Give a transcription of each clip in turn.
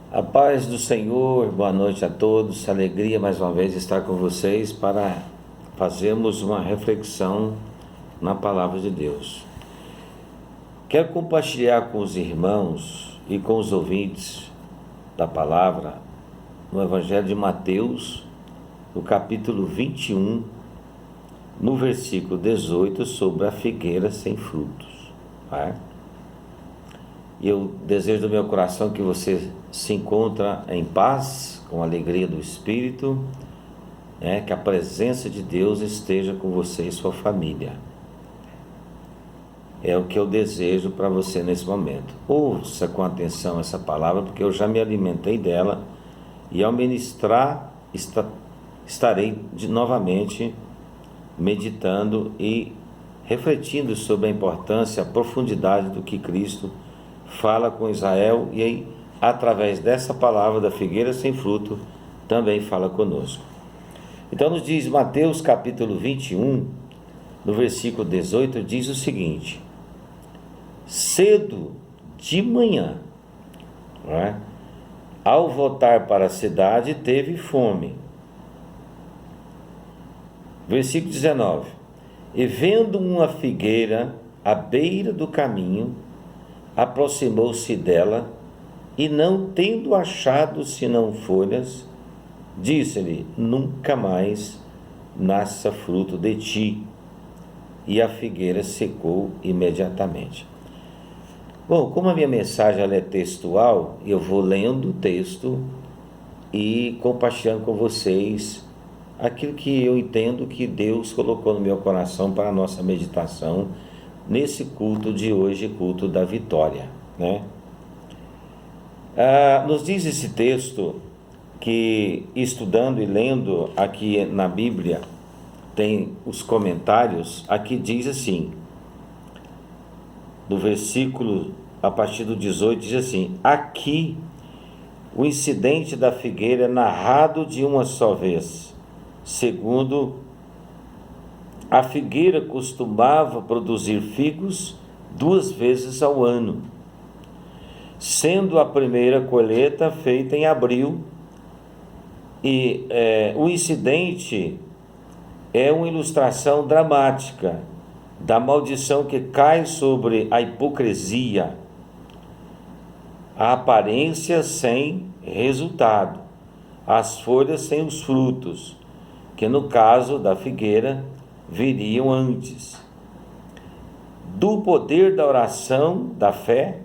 A paz do Senhor, boa noite a todos. Alegria mais uma vez estar com vocês para fazermos uma reflexão na palavra de Deus. Quero compartilhar com os irmãos e com os ouvintes da palavra no Evangelho de Mateus, no capítulo 21, no versículo 18, sobre a figueira sem frutos. Tá? E eu desejo do meu coração que você se encontre em paz, com a alegria do Espírito, que a presença de Deus esteja com você e sua família. É o que eu desejo para você nesse momento. Ouça com atenção essa palavra, porque eu já me alimentei dela e ao ministrar estarei novamente meditando e refletindo sobre a importância, a profundidade do que Cristo fala com Israel e aí, através dessa palavra da figueira sem fruto, também fala conosco. Então nos diz Mateus capítulo 21, no versículo 18, diz o seguinte: cedo de manhã, ao voltar para a cidade, teve fome. Versículo 19: e vendo uma figueira à beira do caminho, aproximou-se dela, e não tendo achado senão folhas, disse-lhe: nunca mais nasça fruto de ti. E a figueira secou imediatamente. Bom, como a minha mensagem ela é textual, eu vou lendo o texto e compartilhando com vocês aquilo que eu entendo que Deus colocou no meu coração para a nossa meditação nesse culto de hoje, culto da vitória, nos diz esse texto que, estudando e lendo aqui na Bíblia, tem os comentários, aqui diz assim, no versículo, a partir do 18, diz assim: aqui o incidente da figueira é narrado de uma só vez, segundo a figueira costumava produzir figos 2 vezes ao ano, sendo a primeira colheita feita em abril, e o incidente é uma ilustração dramática da maldição que cai sobre a hipocrisia, a aparência sem resultado, as folhas sem os frutos, que no caso da figueira viriam antes. Do poder da oração da fé,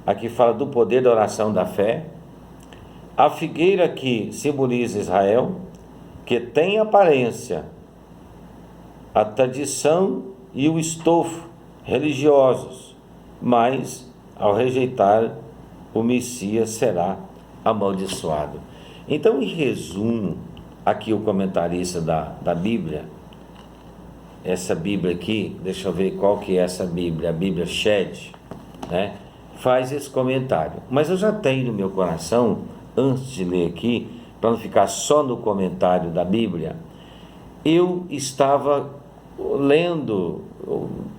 aqui fala do poder da oração da fé, a figueira que simboliza Israel, que tem aparência, a tradição e o estofo religiosos, mas ao rejeitar o Messias será amaldiçoado. Então, em resumo, aqui o comentarista da Bíblia, essa Bíblia aqui, deixa eu ver qual que é essa Bíblia, a Bíblia Shed, faz esse comentário. Mas eu já tenho no meu coração, antes de ler aqui, para não ficar só no comentário da Bíblia, eu estava lendo,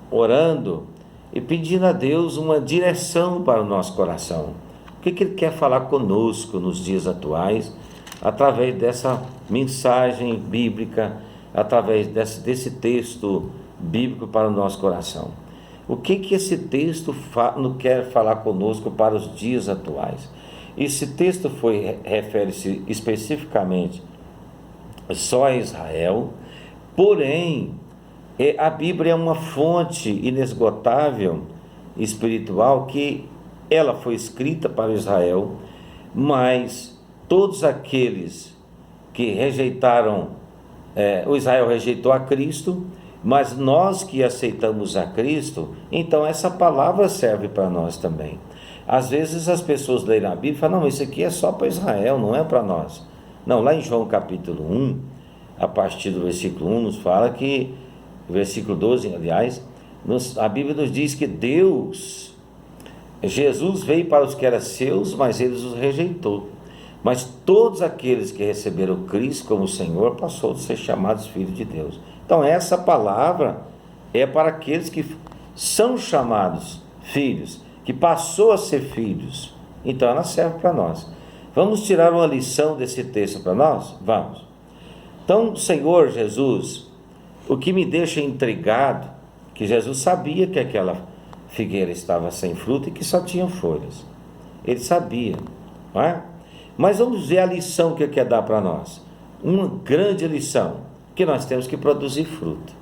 orando e pedindo a Deus uma direção para o nosso coração. O que Ele quer falar conosco nos dias atuais, através dessa mensagem bíblica, através desse texto bíblico para o nosso coração. O que esse texto quer falar conosco para os dias atuais? Esse texto refere-se especificamente só a Israel, porém, a Bíblia é uma fonte inesgotável espiritual que ela foi escrita para Israel, mas todos aqueles que rejeitaram, o Israel rejeitou a Cristo, mas nós que aceitamos a Cristo, então essa palavra serve para nós também. Às vezes as pessoas leem a Bíblia e falam: não, isso aqui é só para Israel, não é para nós. Não, lá em João capítulo 1, a partir do versículo 1, nos fala que, versículo 12, aliás, a Bíblia nos diz que Jesus veio para os que eram seus, mas eles os rejeitou. Mas todos aqueles que receberam Cristo como Senhor passou a ser chamados filhos de Deus. Então essa palavra é para aqueles que são chamados filhos, que passou a ser filhos, Então ela serve para nós. Vamos tirar uma lição desse texto para nós? Vamos. Então, Senhor Jesus, o que me deixa intrigado, que Jesus sabia que aquela figueira estava sem fruto e que só tinha folhas. Ele sabia, não é? Mas vamos ver a lição que ele quer dar para nós. Uma grande lição, que nós temos que produzir fruto,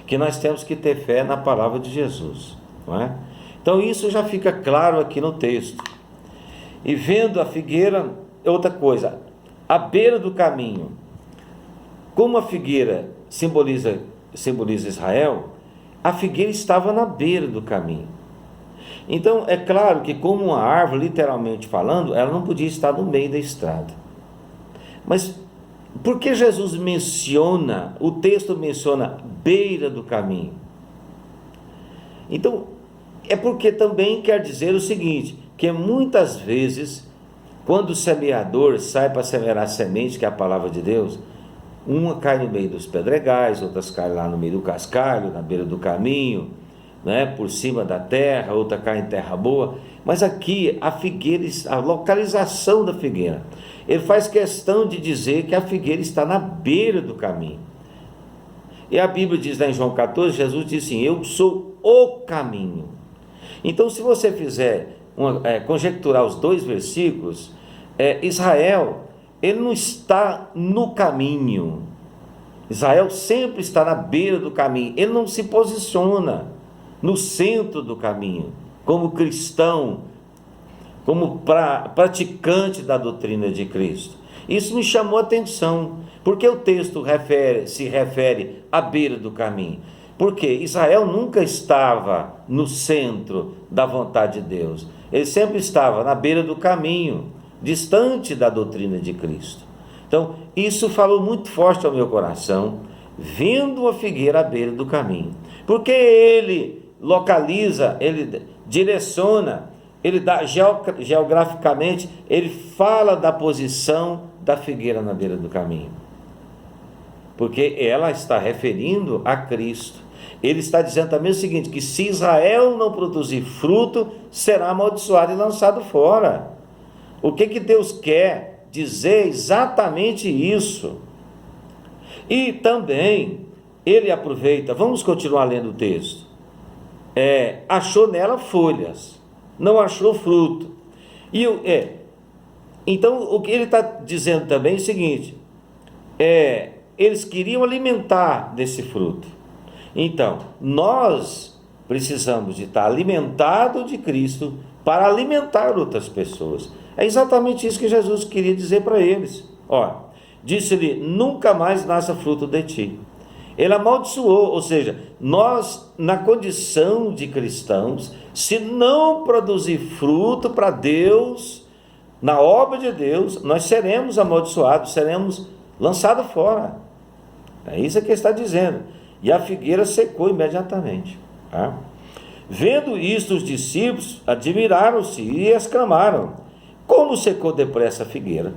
que nós temos que ter fé na palavra de Jesus, não é? Então isso já fica claro aqui no texto. E vendo a figueira, outra coisa, à beira do caminho, como a figueira simboliza Israel, a figueira estava na beira do caminho. Então é claro que, como uma árvore, literalmente falando, ela não podia estar no meio da estrada. Mas por que Jesus menciona, o texto menciona beira do caminho? Então é porque também quer dizer o seguinte, que muitas vezes, quando o semeador sai para semear a semente, que é a palavra de Deus, uma cai no meio dos pedregais, outras caem lá no meio do cascalho, na beira do caminho, né, por cima da terra, outra cai em terra boa. Mas aqui a figueira, a localização da figueira, ele faz questão de dizer que a figueira está na beira do caminho. E a Bíblia diz lá em João 14, Jesus diz assim, eu sou o caminho. Então, se você fizer conjecturar os dois versículos, Israel, ele não está no caminho. Israel sempre está na beira do caminho. Ele não se posiciona no centro do caminho, como cristão, como praticante da doutrina de Cristo. Isso me chamou a atenção, porque o texto se refere à beira do caminho. Porque Israel nunca estava no centro da vontade de Deus. Ele sempre estava na beira do caminho, distante da doutrina de Cristo. Então, isso falou muito forte ao meu coração, vendo a figueira à beira do caminho. Porque ele localiza, ele direciona, ele dá geograficamente, ele fala da posição da figueira na beira do caminho. Porque ela está referindo a Cristo. Ele está dizendo também o seguinte, que se Israel não produzir fruto, será amaldiçoado e lançado fora. O que Deus quer dizer exatamente isso? E também, ele aproveita, vamos continuar lendo o texto, achou nela folhas, não achou fruto. Então, o que ele está dizendo também é o seguinte, eles queriam alimentar desse fruto. Então, nós precisamos de estar alimentados de Cristo para alimentar outras pessoas. É exatamente isso que Jesus queria dizer para eles. Disse-lhe, nunca mais nasça fruto de ti. Ele amaldiçoou, ou seja, nós, na condição de cristãos, se não produzir fruto para Deus, na obra de Deus, nós seremos amaldiçoados, seremos lançados fora. É isso que ele está dizendo. E a figueira secou imediatamente. Tá? Vendo isto, os discípulos admiraram-se e exclamaram, como secou depressa a figueira?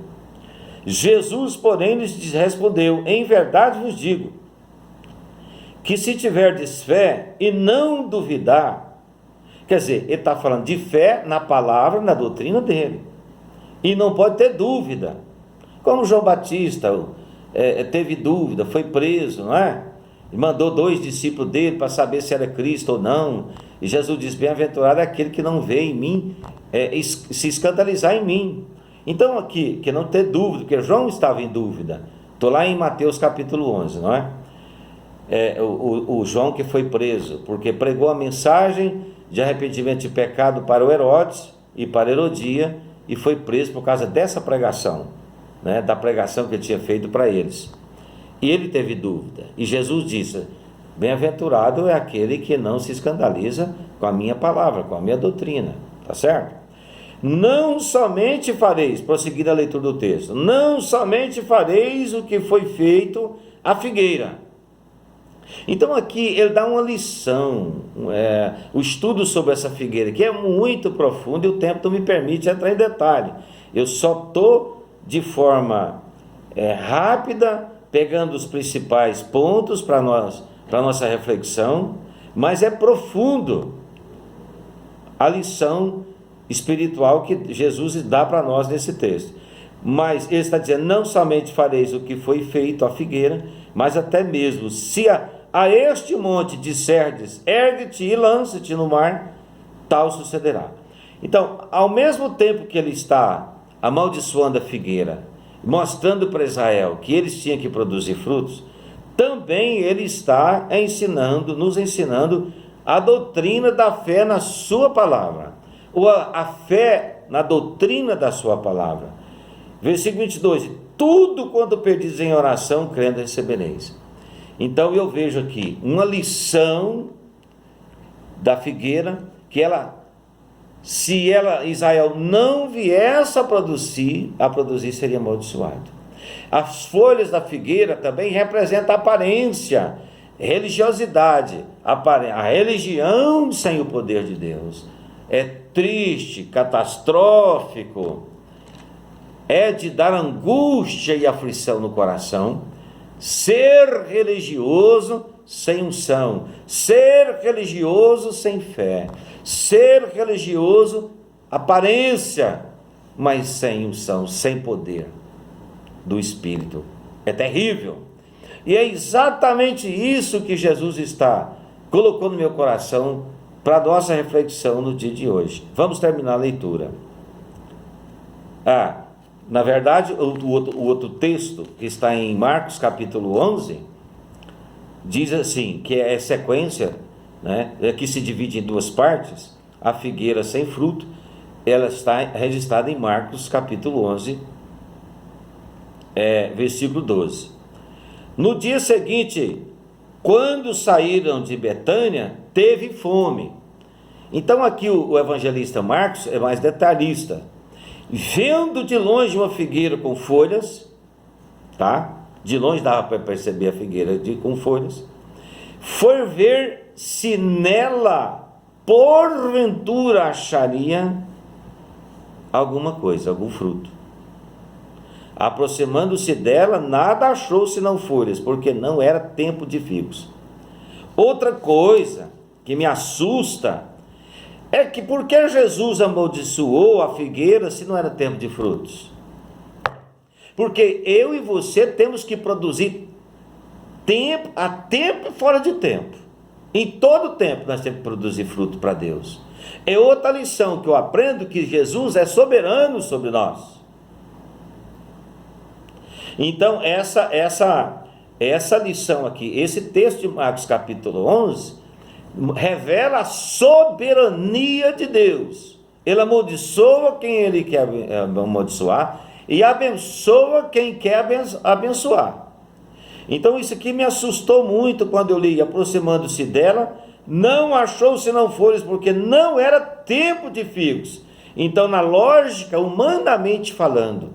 Jesus, porém, lhes respondeu, em verdade vos digo, que se tiverdes fé e não duvidar, quer dizer, ele está falando de fé na palavra, na doutrina dele, e não pode ter dúvida, como João Batista teve dúvida, foi preso, não é? E mandou 2 discípulos dele para saber se era Cristo ou não, e Jesus diz, bem-aventurado é aquele que não vê em mim, se escandalizar em mim. Então aqui, que não ter dúvida, porque João estava em dúvida, estou lá em Mateus capítulo 11, não é? O João que foi preso, porque pregou a mensagem de arrependimento de pecado para o Herodes e para Herodia, e foi preso por causa dessa pregação, né, da pregação que ele tinha feito para eles. E ele teve dúvida, e Jesus disse, bem-aventurado é aquele que não se escandaliza com a minha palavra, com a minha doutrina, tá certo? Não somente fareis, prosseguindo a leitura do texto, não somente fareis o que foi feito à figueira. Então aqui ele dá uma lição, o estudo sobre essa figueira, que é muito profundo e o tempo não me permite entrar em detalhe. Eu só estou de forma rápida, pegando os principais pontos para nossa reflexão, mas é profundo a lição espiritual que Jesus dá para nós nesse texto. Mas ele está dizendo, não somente fareis o que foi feito à figueira, mas até mesmo, se a este monte disserdes, ergue-te e lança-te no mar, tal sucederá. Então, ao mesmo tempo que ele está amaldiçoando a figueira, mostrando para Israel que eles tinham que produzir frutos, também ele está nos ensinando a doutrina da fé na sua palavra, ou a fé na doutrina da sua palavra. Versículo 22, tudo quanto pedis em oração, crendo recebereis. Então eu vejo aqui uma lição da figueira, que se Israel não viesse a produzir seria amaldiçoado. As folhas da figueira também representam a aparência, religiosidade, a religião sem o poder de Deus. É triste, catastrófico, é de dar angústia e aflição no coração, ser religioso sem unção, ser religioso sem fé, ser religioso, aparência, mas sem unção, sem poder do Espírito. É terrível. E é exatamente isso que Jesus colocou no meu coração para a nossa reflexão no dia de hoje. Vamos terminar a leitura. Na verdade, o outro texto, que está em Marcos capítulo 11, diz assim, que é sequência, né, que se divide em duas partes. A figueira sem fruto, ela está registrada em Marcos capítulo 11, versículo 12. No dia seguinte, quando saíram de Betânia, teve fome. Então aqui o evangelista Marcos é mais detalhista. Vendo de longe uma figueira com folhas, tá? De longe dava para perceber a figueira com folhas. Foi ver se nela, porventura, acharia alguma coisa, algum fruto. Aproximando-se dela, nada achou senão folhas, porque não era tempo de figos. Outra coisa que me assusta é que por que Jesus amaldiçoou a figueira se não era tempo de frutos? Porque eu e você temos que produzir a tempo e fora de tempo. Em todo tempo nós temos que produzir fruto para Deus. É outra lição que eu aprendo, que Jesus é soberano sobre nós. Então essa lição aqui, esse texto de Marcos capítulo 11, revela a soberania de Deus. Ele amaldiçoa quem ele quer amaldiçoar e abençoa quem quer abençoar. Então isso aqui me assustou muito quando eu li. Aproximando-se dela, não achou senão folhas, porque não era tempo de figos. Então, na lógica, humanamente falando,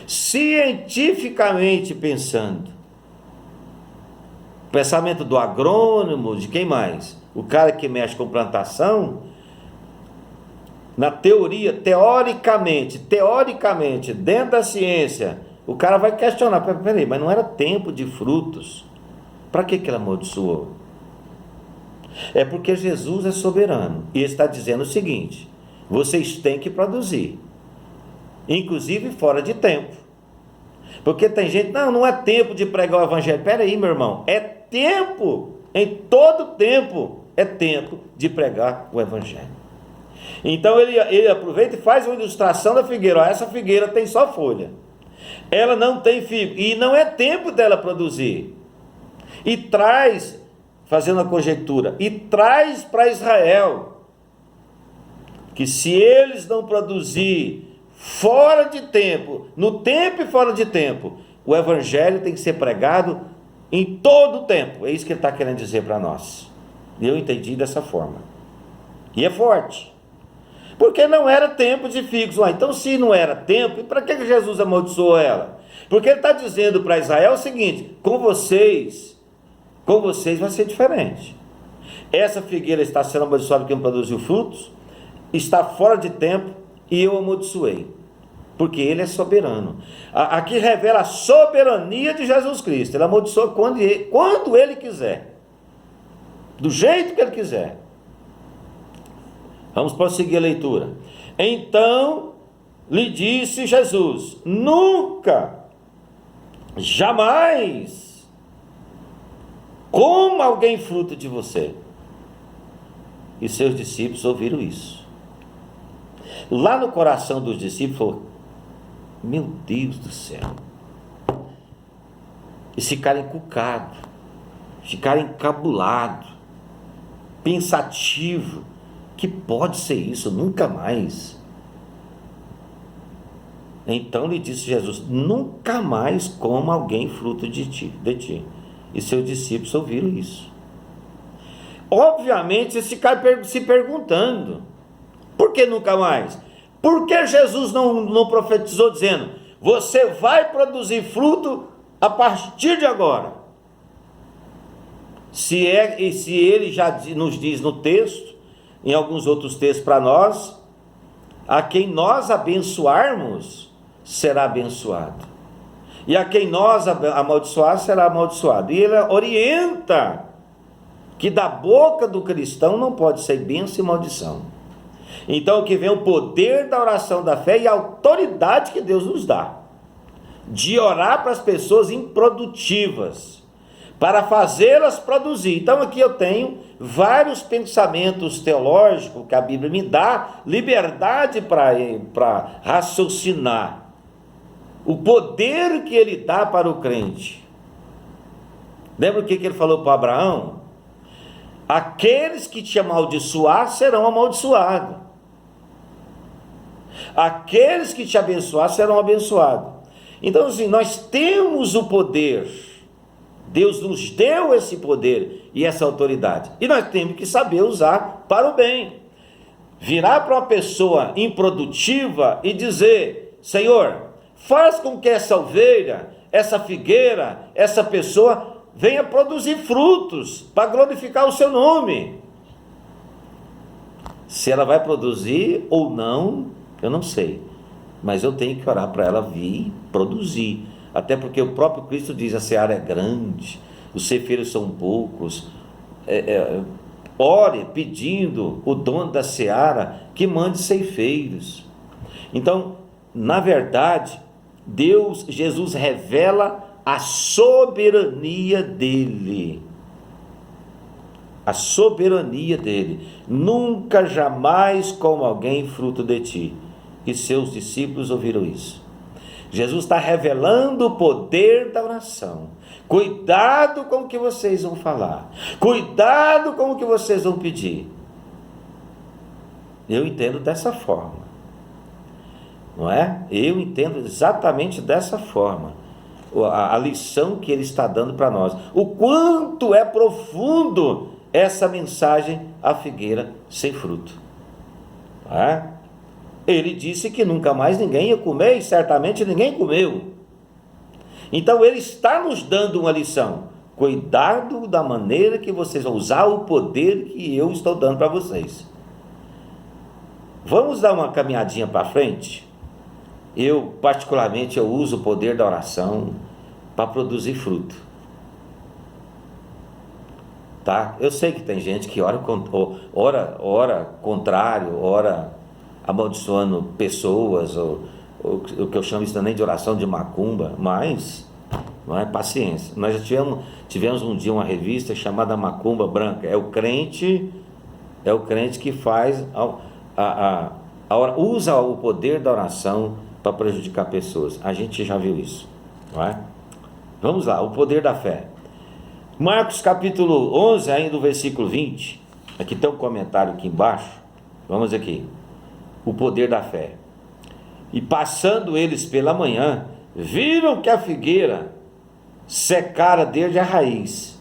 cientificamente pensando, pensamento do agrônomo, de quem mais? O cara que mexe com plantação, na teoria, teoricamente, dentro da ciência, o cara vai questionar, mas não era tempo de frutos, para que ele amaldiçoou? É porque Jesus é soberano, e está dizendo o seguinte, vocês têm que produzir, inclusive fora de tempo, porque tem gente, não é tempo de pregar o evangelho. Peraí, meu irmão, é tempo, em todo tempo, é tempo de pregar o evangelho. Então ele aproveita e faz uma ilustração da figueira. Essa figueira tem só folha, ela não tem figo, e não é tempo dela produzir. E traz, fazendo a conjectura, e traz para Israel, que se eles não produzir fora de tempo, no tempo e fora de tempo, o evangelho tem que ser pregado em todo o tempo. É isso que ele está querendo dizer para nós. E eu entendi dessa forma. E é forte. Porque não era tempo de figos. Então, se não era tempo, para que Jesus amaldiçoou ela? Porque ele está dizendo para Israel o seguinte: com vocês vai ser diferente. Essa figueira está sendo amaldiçoada porque não produziu frutos, está fora de tempo, e eu amaldiçoei. Porque ele é soberano. Aqui revela a soberania de Jesus Cristo. Ele amaldiçoa quando ele quiser, do jeito que ele quiser. Vamos prosseguir a leitura. Então lhe disse Jesus: nunca, jamais coma alguém fruto de você. E seus discípulos ouviram isso. Lá no coração dos discípulos falou: meu Deus do céu. Eles ficaram encucados, ficaram encabulados, pensativos. Que pode ser isso? Nunca mais. Então lhe disse Jesus: nunca mais coma alguém fruto de ti. E seus discípulos ouviram isso. Obviamente eles ficaram se perguntando: por que nunca mais? Por que Jesus não profetizou dizendo: você vai produzir fruto a partir de agora? Se ele já nos diz no texto, em alguns outros textos para nós, a quem nós abençoarmos será abençoado, e a quem nós amaldiçoar será amaldiçoado. E ele orienta que da boca do cristão não pode ser bênção e maldição. Então que vem o poder da oração da fé e a autoridade que Deus nos dá de orar para as pessoas improdutivas, para fazê-las produzir. Então aqui eu tenho vários pensamentos teológicos que a Bíblia me dá liberdade para raciocinar. O poder que ele dá para o crente. Lembra o que ele falou para Abraão? Aqueles que te amaldiçoar serão amaldiçoados. Aqueles que te abençoar serão abençoados. Então assim, nós temos o poder. Deus nos deu esse poder e essa autoridade. E nós temos que saber usar para o bem. Virar para uma pessoa improdutiva e dizer: Senhor, faz com que essa ovelha, essa figueira, essa pessoa venha produzir frutos para glorificar o seu nome. Se ela vai produzir ou não, eu não sei. Mas eu tenho que orar para ela vir produzir. Até porque o próprio Cristo diz: a seara é grande, os ceifeiros são poucos. Ore pedindo o dono da seara que mande ceifeiros. Então, na verdade, Jesus revela a soberania dele. A soberania dele. Nunca, jamais coma alguém fruto de ti. E seus discípulos ouviram isso. Jesus está revelando o poder da oração. Cuidado com o que vocês vão falar. Cuidado com o que vocês vão pedir. Eu entendo dessa forma. Não é? Eu entendo exatamente dessa forma. A lição que ele está dando para nós. O quanto é profundo essa mensagem: a figueira sem fruto. Não é? Ele disse que nunca mais ninguém ia comer, e certamente ninguém comeu. Então ele está nos dando uma lição: cuidado da maneira que vocês vão usar o poder que eu estou dando para vocês. Vamos dar uma caminhadinha para frente? Eu particularmente uso o poder da oração para produzir fruto, tá? Eu sei que tem gente que ora contrário, ora amaldiçoando pessoas, ou o que eu chamo isso também de oração de macumba, mas não é, paciência. Nós já tivemos um dia uma revista chamada Macumba Branca. É o crente que faz usa o poder da oração para prejudicar pessoas. A gente já viu isso, não é? Vamos lá, o poder da fé. Marcos capítulo 11, ainda do versículo 20. Aqui tem um comentário aqui embaixo. Vamos aqui. O poder da fé. E passando eles pela manhã, viram que a figueira secara desde a raiz.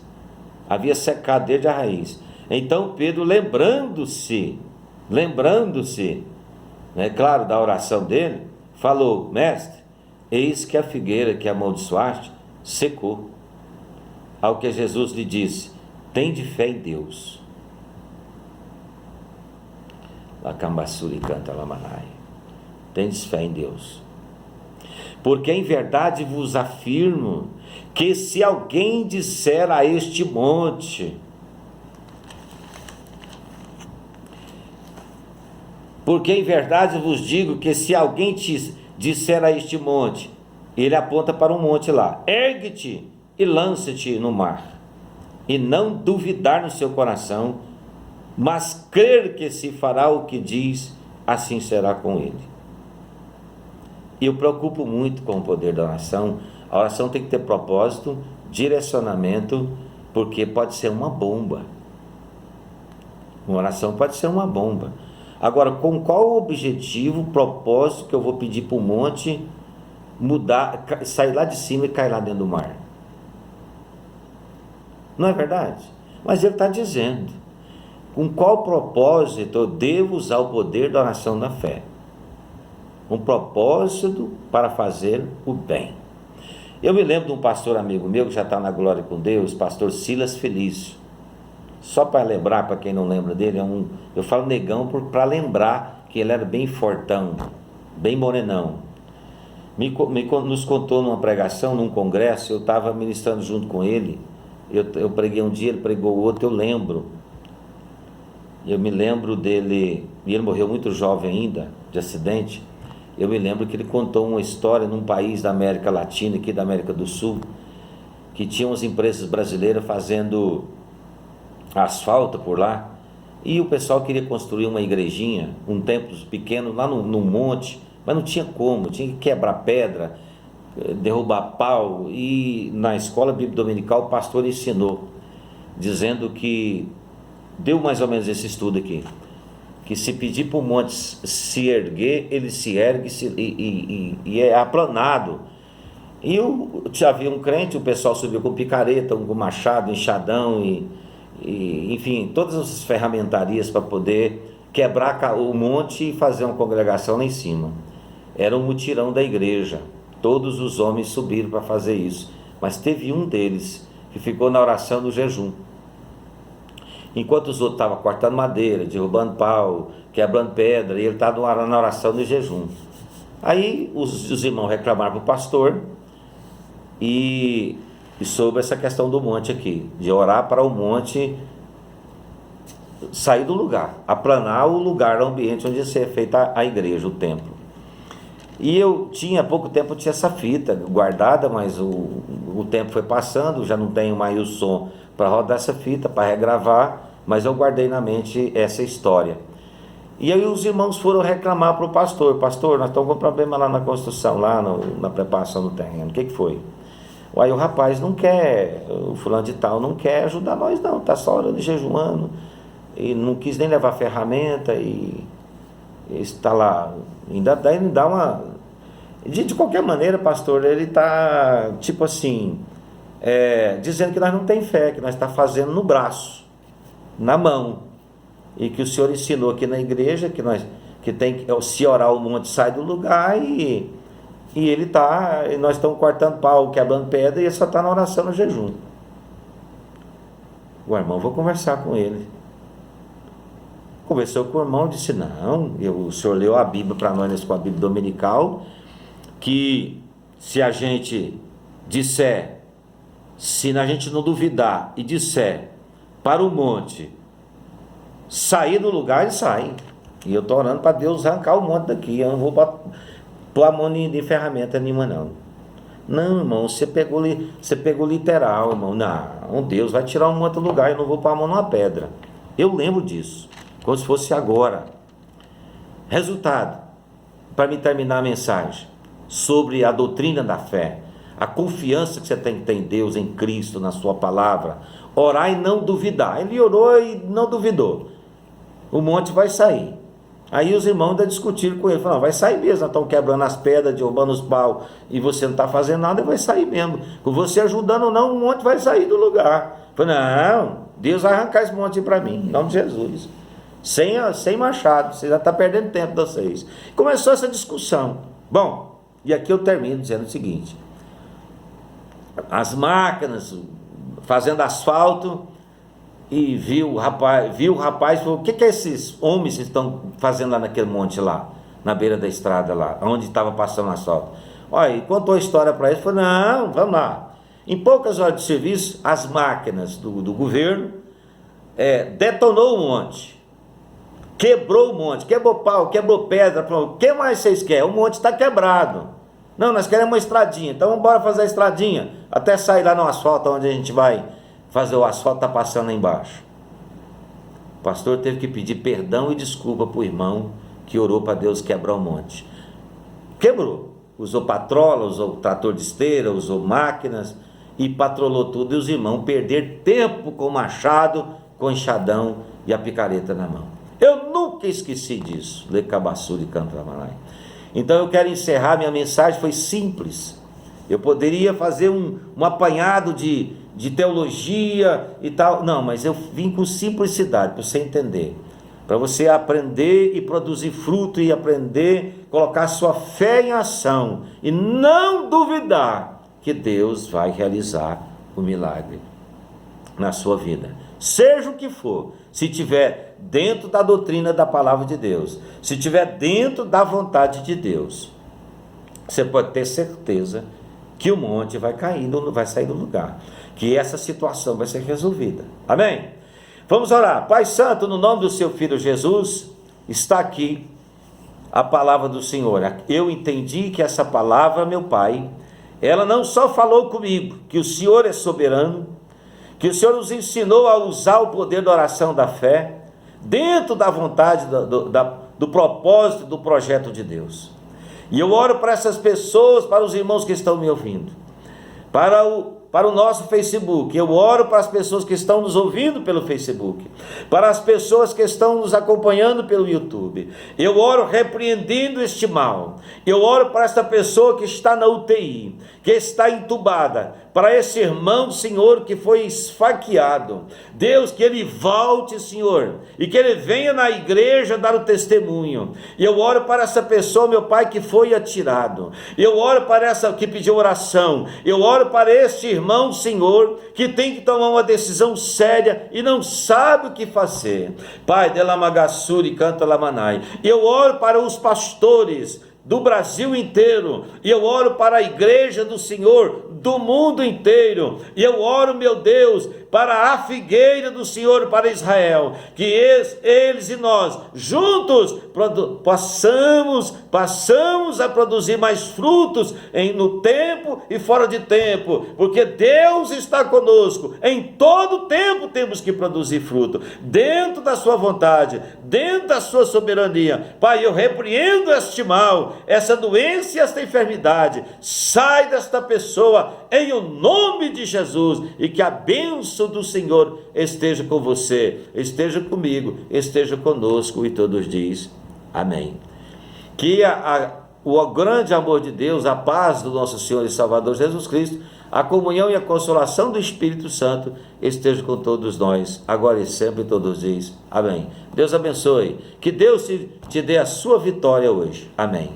Havia secado desde a raiz. Então Pedro, lembrando-se, claro, da oração dele, falou: mestre, eis que a figueira que amaldiçoaste secou. Ao que Jesus lhe disse: tende fé em Deus. Lacambassuri canta lamanai. Tendes fé em Deus. Porque em verdade vos afirmo que se alguém disser a este monte, Porque em verdade vos digo que se alguém te disser a este monte, ele aponta para um monte lá, ergue-te e lança-te no mar, e não duvidar no seu coração, mas crer que se fará o que diz, assim será com ele. E eu preocupo muito com o poder da oração. A oração tem que ter propósito, direcionamento, porque pode ser uma bomba. Uma oração pode ser uma bomba. Agora, com qual objetivo, propósito que eu vou pedir para o monte mudar, sair lá de cima e cair lá dentro do mar? Não é verdade? Mas ele está dizendo, com qual propósito eu devo usar o poder da oração da fé? Um propósito para fazer o bem. Eu me lembro de um pastor amigo meu, que já está na glória com Deus, pastor Silas Felício. Só para lembrar, para quem não lembra dele, eu falo negão para lembrar que ele era bem fortão, bem morenão. Nos contou numa pregação, num congresso, eu estava ministrando junto com ele, eu preguei um dia, ele pregou outro, eu lembro. Eu me lembro dele, e ele morreu muito jovem ainda, de acidente. Eu me lembro que ele contou uma história num país da América Latina, aqui da América do Sul, que tinha umas empresas brasileiras fazendo asfalto por lá, e o pessoal queria construir uma igrejinha, um templo pequeno lá no monte, mas não tinha como, tinha que quebrar pedra, derrubar pau, e na escola bíblica dominical o pastor ensinou, dizendo que, deu mais ou menos esse estudo aqui, que se pedir para o monte se erguer, ele se ergue e é aplanado. E eu já vi um crente, o pessoal subiu com picareta, com machado, enxadão enfim, todas as ferramentarias para poder quebrar o monte e fazer uma congregação lá em cima. Era um mutirão da igreja, todos os homens subiram para fazer isso, mas teve um deles que ficou na oração do jejum. Enquanto os outros estavam cortando madeira, derrubando pau, quebrando pedra, e ele estava na oração do jejum. Aí os irmãos reclamaram para o pastor e sobre essa questão do monte aqui, de orar para o monte sair do lugar, aplanar o lugar, o ambiente onde ia ser feita a igreja, o templo. E eu tinha, há pouco tempo, eu tinha essa fita guardada, mas o tempo foi passando, já não tenho mais o som para rodar essa fita, para regravar, mas eu guardei na mente essa história. E aí os irmãos foram reclamar para o pastor: pastor, nós estamos com problema lá na construção, lá na preparação do terreno, o que foi? Aí o rapaz não quer, o fulano de tal não quer ajudar nós não, está só orando e jejuando, e não quis nem levar ferramenta, e está lá, ainda dá uma... De qualquer maneira, pastor, ele está tipo assim, dizendo que nós não tem fé, que nós está fazendo no braço, na mão, e que o senhor ensinou aqui na igreja que tem que se orar o monte sai do lugar, e nós estamos cortando pau, quebrando pedra, e ele só está na oração, no jejum. O irmão, vou conversar com ele. Conversou com o irmão, disse: não, o senhor leu a Bíblia para nós com a Bíblia dominical, que se a gente disser, se a gente não duvidar e disser para o monte sair do lugar, ele sai. E eu estou orando para Deus arrancar o monte daqui, eu não vou pôr a mão de ferramenta nenhuma não. Não, irmão, você pegou literal, irmão. Não, Deus vai tirar um monte do lugar, eu não vou pôr a mão numa pedra. Eu lembro disso, como se fosse agora. Resultado, para me terminar a mensagem, sobre a doutrina da fé, a confiança que você tem que ter em Deus, em Cristo, na sua palavra, orar e não duvidar. Ele orou e não duvidou, o monte vai sair. Aí os irmãos ainda discutiram com ele, falaram: vai sair mesmo, estão quebrando as pedras, derrubando os pau, e você não está fazendo nada, vai sair mesmo. Com você ajudando ou não, o monte vai sair do lugar. Falei: não, Deus vai arrancar esse monte para mim, em nome de Jesus. Sem machado, você já está perdendo tempo de vocês. Começou essa discussão. Bom, e aqui eu termino dizendo o seguinte: as máquinas fazendo asfalto, e viu o rapaz e falou: o que esses homens estão fazendo lá naquele monte lá, na beira da estrada lá, onde estava passando o asfalto? Olha, e contou a história para eles. Falou: não, vamos lá. Em poucas horas de serviço, as máquinas do governo detonou o monte, quebrou o monte, quebrou pau, quebrou pedra, falou, o que mais vocês querem? O monte está quebrado. Não, nós queremos uma estradinha, então vamos embora fazer a estradinha, até sair lá no asfalto, onde a gente vai fazer o asfalto, está passando lá embaixo. O pastor teve que pedir perdão e desculpa para o irmão que orou para Deus quebrar o monte. Quebrou, usou patrola, usou trator de esteira, usou máquinas e patrolou tudo, e os irmãos perderam tempo com o machado, com o enxadão e a picareta na mão. Eu nunca esqueci disso. Lecabassuri Cantamalai. Então eu quero encerrar, minha mensagem foi simples. Eu poderia fazer um apanhado de teologia e tal, não, mas eu vim com simplicidade, para você entender, para você aprender e produzir fruto, e aprender, colocar sua fé em ação, e não duvidar que Deus vai realizar o milagre na sua vida, seja o que for, se tiver dentro da doutrina da palavra de Deus, se tiver dentro da vontade de Deus, você pode ter certeza que o monte vai cair, vai sair do lugar, que essa situação vai ser resolvida. Amém? Vamos orar. Pai Santo, no nome do seu Filho Jesus, está aqui a palavra do Senhor. Eu entendi que essa palavra, meu Pai, ela não só falou comigo, que o Senhor é soberano, que o Senhor nos ensinou a usar o poder da oração da fé, dentro da vontade, do propósito, do projeto de Deus. E eu oro para essas pessoas, para os irmãos que estão me ouvindo, para o nosso Facebook, eu oro para as pessoas que estão nos ouvindo pelo Facebook, para as pessoas que estão nos acompanhando pelo YouTube, eu oro repreendendo este mal, eu oro para essa pessoa que está na UTI, que está entubada, para esse irmão, Senhor, que foi esfaqueado, Deus, que ele volte, Senhor, e que ele venha na igreja dar o testemunho. E eu oro para essa pessoa, meu Pai, que foi atirado, eu oro para essa que pediu oração, eu oro para este irmão, Senhor, que tem que tomar uma decisão séria e não sabe o que fazer. Pai, Delamagassuri canta Lamanai, eu oro para os pastores do Brasil inteiro, e eu oro para a igreja do Senhor do mundo inteiro, e eu oro, meu Deus, para a figueira do Senhor, para Israel, que eles e nós juntos passamos a produzir mais frutos no tempo e fora de tempo, porque Deus está conosco, em todo tempo temos que produzir fruto, dentro da sua vontade, dentro da sua soberania. Pai, eu repreendo este mal, essa doença e esta enfermidade, sai desta pessoa, em o nome de Jesus, e que a bênção do Senhor esteja com você, esteja comigo, esteja conosco, e todos diz amém. Que o grande amor de Deus, a paz do nosso Senhor e Salvador Jesus Cristo, a comunhão e a consolação do Espírito Santo esteja com todos nós, agora e sempre, todos diz amém. Deus abençoe, que Deus te dê a sua vitória hoje, amém.